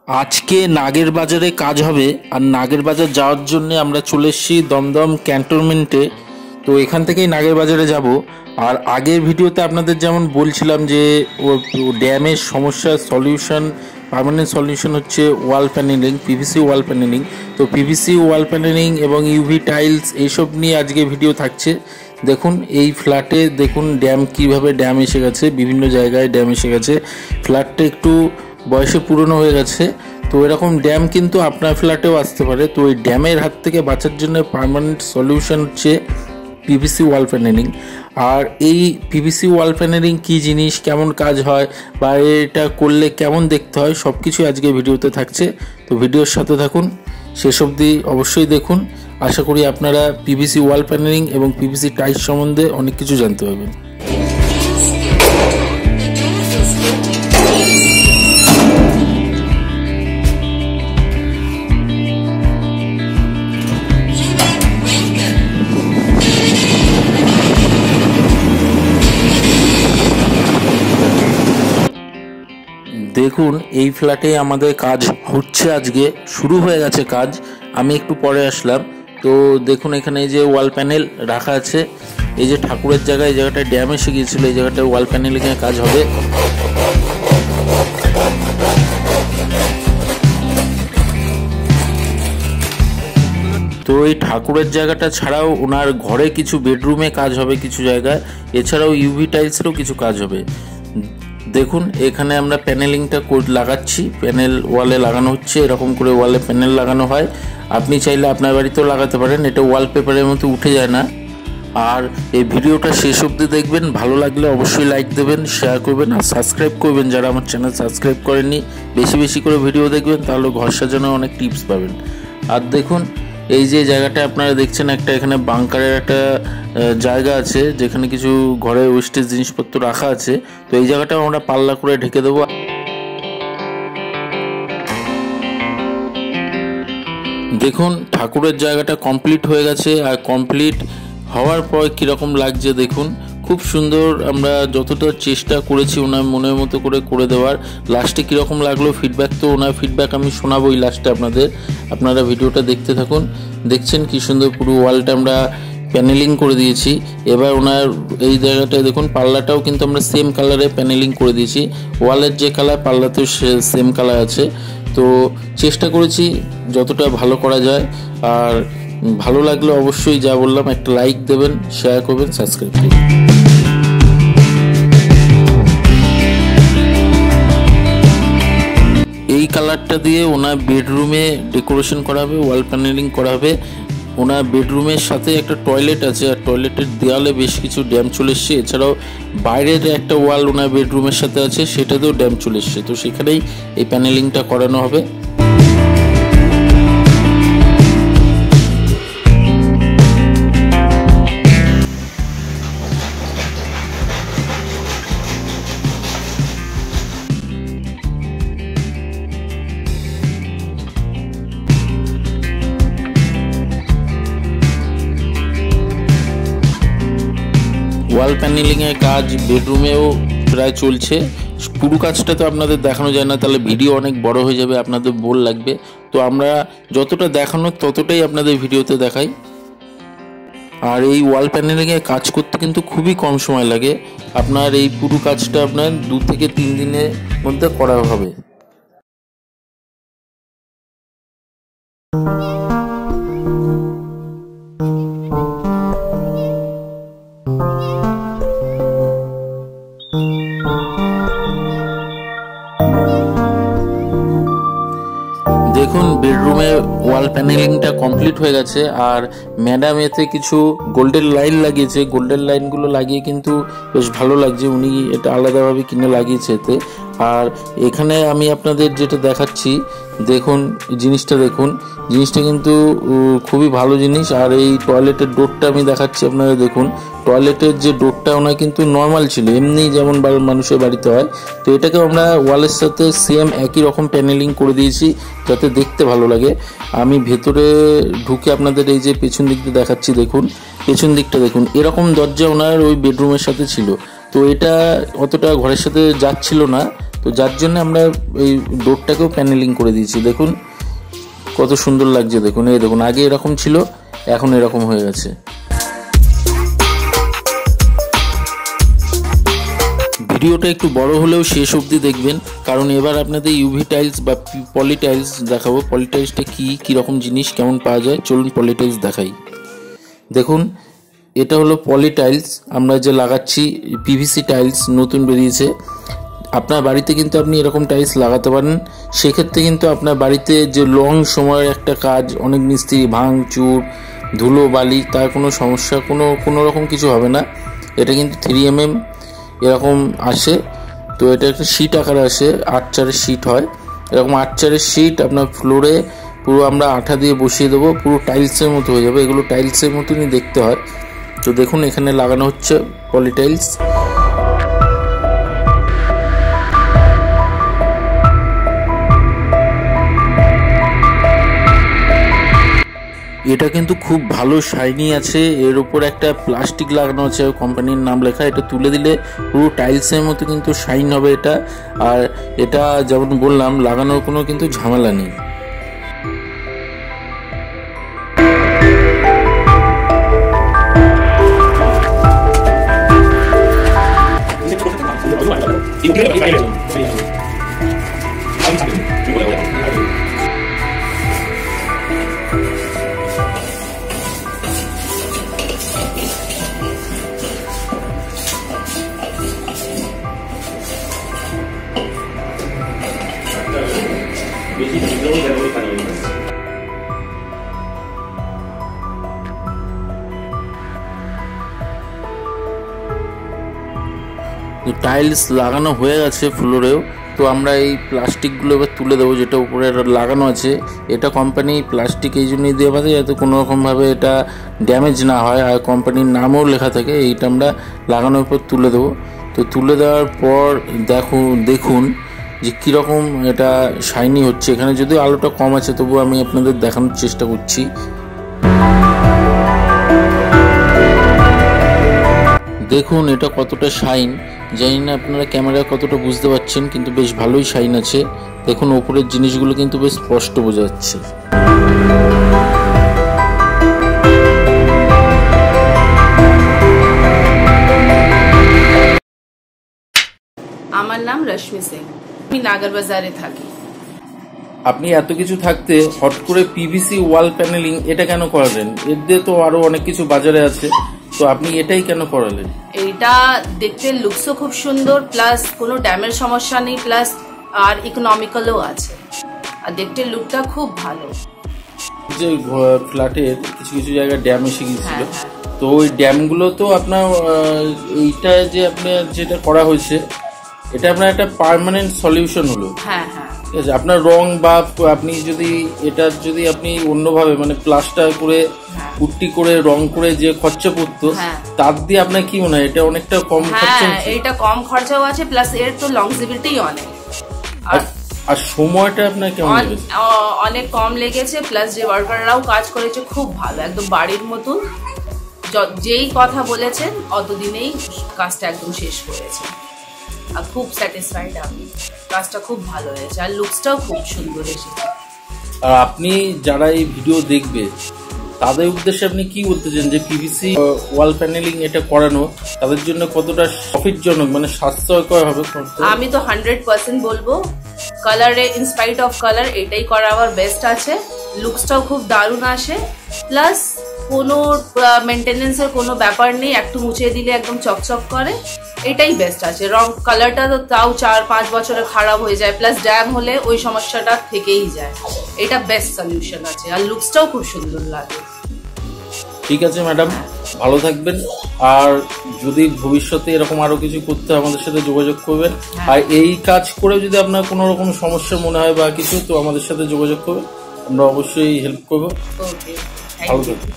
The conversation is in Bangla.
আজকে নাগের বাজারে কাজ হবে আর নাগের বাজার যাওয়ার জন্য আমরা চলে এসেছি দমদম ক্যান্টনমেন্টে। তো এখান থেকেই নাগের বাজারে যাব। আর আগের ভিডিওতে আপনাদের যেমন বলছিলাম যে ও ড্যামের সমস্যার সলিউশন, পার্মানেন্ট সলিউশন হচ্ছে ওয়াল প্যানেলিং, পিভিসি ওয়াল প্যানেলিং। তো পিভিসি ওয়াল প্যানেলিং এবং ইউভি টাইলস এইসব নিয়ে আজকে ভিডিও থাকছে। দেখুন এই ফ্ল্যাটে দেখুন ড্যাম কীভাবে ড্যাম এসে গেছে, বিভিন্ন জায়গায় ড্যাম এসে গেছে। ফ্ল্যাটটা একটু বয়সে পুরনো হয়ে গেছে। তো এরকম ড্যাম কিন্তু আপনার ফ্ল্যাটেও আসতে পারে। তো এই ড্যামের হাত থেকে বাঁচার জন্য পার্মানেন্ট সলিউশন হচ্ছে পিভিসি ওয়াল প্যানেলিং। আর এই পিভিসি ওয়াল প্যানেলিং কী জিনিস, কেমন কাজ হয় বা এটা করলে কেমন দেখতে হয়, সব কিছুই আজকে ভিডিওতে থাকছে। তো ভিডিওর সাথে থাকুন, শেষ অবধি অবশ্যই দেখুন। আশা করি আপনারা পিভিসি ওয়াল প্যানেলিং এবং পিভিসি টাইলস সম্বন্ধে অনেক কিছু জানতে পারবেন। দেখুন এই ফ্ল্যাটে আমাদের কাজ হচ্ছে, আজকে শুরু হয়ে গেছে কাজ। আমি একটু পরে আসলাম। তো দেখুন এখানে এই যে ওয়াল প্যানেল রাখা আছে, এই যে ঠাকুরের জায়গায়, এই জায়গাটায় ড্যাম এসে গিয়েছিল, এই জায়গাটায় ওয়াল প্যানেলিংয়ে কাজ হবে। তো এই ঠাকুরের জায়গাটা ছাড়াও ওনার ঘরে কিছু বেডরুমে কাজ হবে কিছু জায়গায়, এছাড়াও ইউভি টাইলসেরও কিছু কাজ হবে। দেখুন এখানে আমরা প্যানেলিংটা লাগাচ্ছি, প্যানেল ওয়ালে লাগানো হচ্ছে। এরকম করে ওয়ালে প্যানেল লাগানো হয়, আপনি চাইলে আপনার বাড়িতেও লাগাতে পারেন। এটা ওয়ালপেপারের মতো উঠে যায় না। আর এই ভিডিওটা শেষ অবধি দেখবেন, ভালো লাগলে অবশ্যই লাইক দেবেন, শেয়ার করবেন আর সাবস্ক্রাইব করবেন যারা আমার চ্যানেল সাবস্ক্রাইব করেননি। বেশি বেশি করে ভিডিও দেখবেন, তাহলে ঘর সাজানোর অনেক টিপস পাবেন। আর দেখুন এই যে জায়গাটা আপনারা দেখছেন, একটা এখানে বাংকারের একটা জায়গা আছে যেখানে কিছু ঘরে ওয়েস্টেজ জিনিসপত্র রাখা আছে। তো এই জায়গাটা আমরা পাল্লা করে ঢেকে দেবো। দেখুন ঠাকুরের জায়গাটা কমপ্লিট হয়ে গেছে। আর কমপ্লিট হওয়ার পর কীরকম লাগছে দেখুন, খুব সুন্দর। আমরা যতটা চেষ্টা করেছি ওনার মনের মতো করে দেওয়ার। লাস্টে কীরকম লাগলো ফিডব্যাক, তো ওনার ফিডব্যাক আমি শোনাবোই লাস্টে আপনাদের। আপনারা ভিডিওটা দেখতে থাকুন। দেখছেন কী সুন্দর পুরো ওয়ালটা আমরা প্যানেলিং করে দিয়েছি। এবার ওনার এই জায়গাটায় দেখুন পাল্লাটাও কিন্তু আমরা সেম কালারে প্যানেলিং করে দিয়েছি। ওয়ালের যে কালার পাল্লাতেও সেম কালার আছে। তো চেষ্টা করেছি যতটা ভালো করা যায়। আর ভালো লাগলে অবশ্যই যা বললাম একটা লাইক দেবেন, শেয়ার করবেন, সাবস্ক্রাইব করবেন। এই কালারটা দিয়ে ওনার বেডরুমে ডেকোরেশন করা হবে, ওয়াল প্যানেলিং করা হবে। ওনার বেডরুমের সাথে একটা টয়লেট আছে, আর টয়লেটের দেওয়ালে বেশ কিছু ড্যাম চলে এসছে। এছাড়াও বাইরের একটা ওয়াল ওনার বেডরুমের সাথে আছে, সেটাতেও ড্যাম চলে এসছে। তো সেখানেই এই প্যানেলিংটা করানো হবে। ওয়াল প্যানেলিংয়ের কাজ বেডরুমেও প্রায় চলছে। পুরো কাজটা তো আপনাদের দেখানো যায় না, তাহলে ভিডিও অনেক বড় হয়ে যাবে, আপনাদের বোর লাগবে। তো আমরা যতটা দেখানো ততটাই আপনাদের ভিডিওতে দেখাই। আর এই ওয়াল প্যানেলিংয়ে কাজ করতে কিন্তু খুবই কম সময় লাগে। আপনার এই পুরো কাজটা আপনার 2 থেকে 3 দিনের মধ্যে করা হবে। দেখুন বেডরুমে ওয়াল প্যানেলিংটা কমপ্লিট হয়ে গেছে। আর ম্যাডাম এতে কিছু গোল্ডেন লাইন লাগিয়েছে, গোল্ডেন লাইনগুলো লাগিয়ে কিন্তু বেশ ভালো লাগছে। উনি এটা আলাদাভাবে কিনে লাগিয়েছে এতে। আর এখানে আমি আপনাদের যেটা দেখাচ্ছি, দেখুন জিনিসটা দেখুন, জিনিসটা কিন্তু খুবই ভালো জিনিস। আর এই টয়লেটের ডোরটা আমি দেখাচ্ছি আপনারা দেখুন, টয়লেটের যে ডোরটা ওনা কিন্তু নর্মাল ছিল, এমনি যেমন মানুষের বাড়িতে হয়। তো এটাকে আমরা ওয়ালের সাথে সেম একই রকম প্যানেলিং করে দিয়েছি যাতে দেখতে ভালো লাগে। আমি ভেতরে ঢুকে আপনাদের এই যে পেছন দিকটা দেখাচ্ছি, দেখুন পেছন দিকটা দেখুন, এরকম দরজা ওনার ওই বেডরুমের সাথে ছিল। তো এটা অতটা ঘরের সাথে যাচ্ছিল না। তো তো যার জন্য আমরা এই ডোরটাকেও প্যানেলিং করে দিয়েছি। দেখুন কত সুন্দর লাগছে, দেখুন এই দেখুন আগে এরকম ছিল, এখন এরকম হয়ে গেছে। ভিডিওটা একটু বড় হলেও শেষ অবধি দেখবেন, কারণ এবার আপনাদের ইউভি টাইলস বা পলি টাইলস দেখাবো। পলি টাইলসটা কী রকম জিনিস, কেমন পাওয়া যায়, চলুন পলি টাইলস দেখাই। দেখুন এটা হলো পলি টাইলস, আমরা যে লাগাচ্ছি পিভিসি টাইলস নতুন বেরিয়েছে। আপনার বাড়িতে কিন্তু আপনি এরকম টাইলস লাগাতে পারেন। সেক্ষেত্রে কিন্তু আপনার বাড়িতে যে লং সময়ের একটা কাজ, অনেক মিস্ত্রি ভাঙচুর, ধুলো বালি, তার কোনো সমস্যা কোনো রকম কিছু হবে না। এটা কিন্তু 3mm এরকম আসে। তো এটা একটা শিট আকারে আসে, 8-4 শিট হয়। এরকম 8-4 শিট আপনার ফ্লোরে পুরো আমরা আঠা দিয়ে বসিয়ে দেবো, পুরো টাইলসের মতো হয়ে যাবে। এগুলো টাইলসের মতনই দেখতে হয়। তো দেখুন এখানে লাগানো হচ্ছে পলি টাইলস। এটা কিন্তু খুব ভালো শাইনি আছে। এর উপর একটা প্লাস্টিক লাগানো আছে, কোম্পানির নাম লেখা। এটা তুলে দিলে পুরো টাইলসের মতো কিন্তু শাইন হবে এটা। আর এটা যেমন বললাম, লাগানোর কোনো কিন্তু ঝামেলা নেই। টাইলস লাগানো হয়ে গেছে ফ্লোরেও। তো আমরা এই প্লাস্টিকগুলো এবার তুলে দেবো, যেটা উপরে লাগানো আছে। এটা কোম্পানি প্লাস্টিক এই জন্যই দেওয়া থাকে যাতে কোনোরকমভাবে এটা ড্যামেজ না হয়, আর কোম্পানির নামও লেখা থাকে। এইটা আমরা লাগানোর পর তুলে দেবো। তো তুলে দেওয়ার পর দেখুন যে কীরকম এটা শাইনি হচ্ছে। এখানে যদিও আলোটা কম আছে, তবুও আমি আপনাদের দেখানোর চেষ্টা করছি। দেখুন এটা কতটা শাইন, জানি না আপনারা ক্যামেরায় কতটা বুঝতে পারছেন, কিন্তু বেশ ভালোই শাইন আছে। দেখুন ওপরের জিনিসগুলো কিন্তু বেশ স্পষ্ট বোঝা যাচ্ছে। আমার নাম রশ্মি সিং, আমি নাগর বাজারে থাকি। আপনি এত কিছু থাকতে হট করে পিভিসি ওয়াল প্যানেলিং এটা কেন করালেন? এর দিয়ে তো আরো অনেক কিছু বাজারে আছে, তো আপনি এটাই কেন করালেন? এইটা দেখতে লুকসও খুব সুন্দর, প্লাস কোনো ড্যামের সমস্যা নেই, প্লাস আর ইকোনমিক্যালও আছে, আর দেখতে লুকটা খুব ভালো। যে ফ্ল্যাটের কিছু কিছু জায়গায় ড্যাম এসে গিয়েছিল, তো ওই ড্যামগুলো তো আপনার এইটা যে আপনার যেটা করা হয়েছে, এটা আপনার একটা পার্মানেন্ট সলিউশন হলো। হ্যাঁ হ্যাঁ, ঠিক আছে। আপনার রং বা আপনি যদি এটা যদি আপনি অন্যভাবে মানে প্লাস্টার করে পুট্টি করে রং করে যে খরচা পড়তো, তার দিয়ে আপনার কি মনে হয় এটা অনেকটা কম খরচা? এটা কম খরচাও আছে, প্লাস এর তো লংজিভিটি অনেক, আর সময়টা আপনার কেমন লেগেছে? অনেক কম লেগেছে, প্লাস যে ওয়ার্কাররাও কাজ করেছে খুব ভালো, একদম বাড়ির মতন। যেই কথা বলেছেন অতদিনেই কাজটা একদম শেষ করেছে, আর খুব স্যাটিসফাইড আমি। কাজটা খুব ভালো হয়েছে, আর লুকসটাও খুব সুন্দর এসেছে। আর আপনি যারা এই ভিডিও দেখবে তাদের উদ্দেশ্যে আপনি কি বলতে চান যে পিভিসি ওয়াল প্যানেলিং এটা করানো তাদের জন্য কতটা প্রফিটজনক, মানে সাশ্রয়কর হবে? আমি তো 100% বলবো, কালারে ইনস্পাইট অফ কালার এটাই করা আমার বেস্ট আছে। লুকসটাও খুব দারুণ আসে, প্লাস কোনো মেনটেনেন্সের কোনো ব্যাপার নেই, একটু মুছে দিলে একদম চকচক করে, এটাই বেস্ট আছে। রং কালারটা তো তাও 4-5 বছরে খারাপ হয়ে যায়, প্লাস ড্যাম হলে ওই সমস্যাটা থেকেই যায়। এটা বেস্ট সলিউশন আছে, আর লুকসটাও খুব সুন্দর লাগে। ঠিক আছে ম্যাডাম, ভালো থাকবেন। আর যদি ভবিষ্যতে এরকম আরো কিছু করতে আমাদের সাথে যোগাযোগ করবেন। আর এই কাজ করে যদি আপনার কোনো রকম সমস্যা মনে হয় বা কিছু, তো আমাদের সাথে যোগাযোগ করবেন, আমরা অবশ্যই হেল্প করবো। ওকে, ভালো থাকবেন।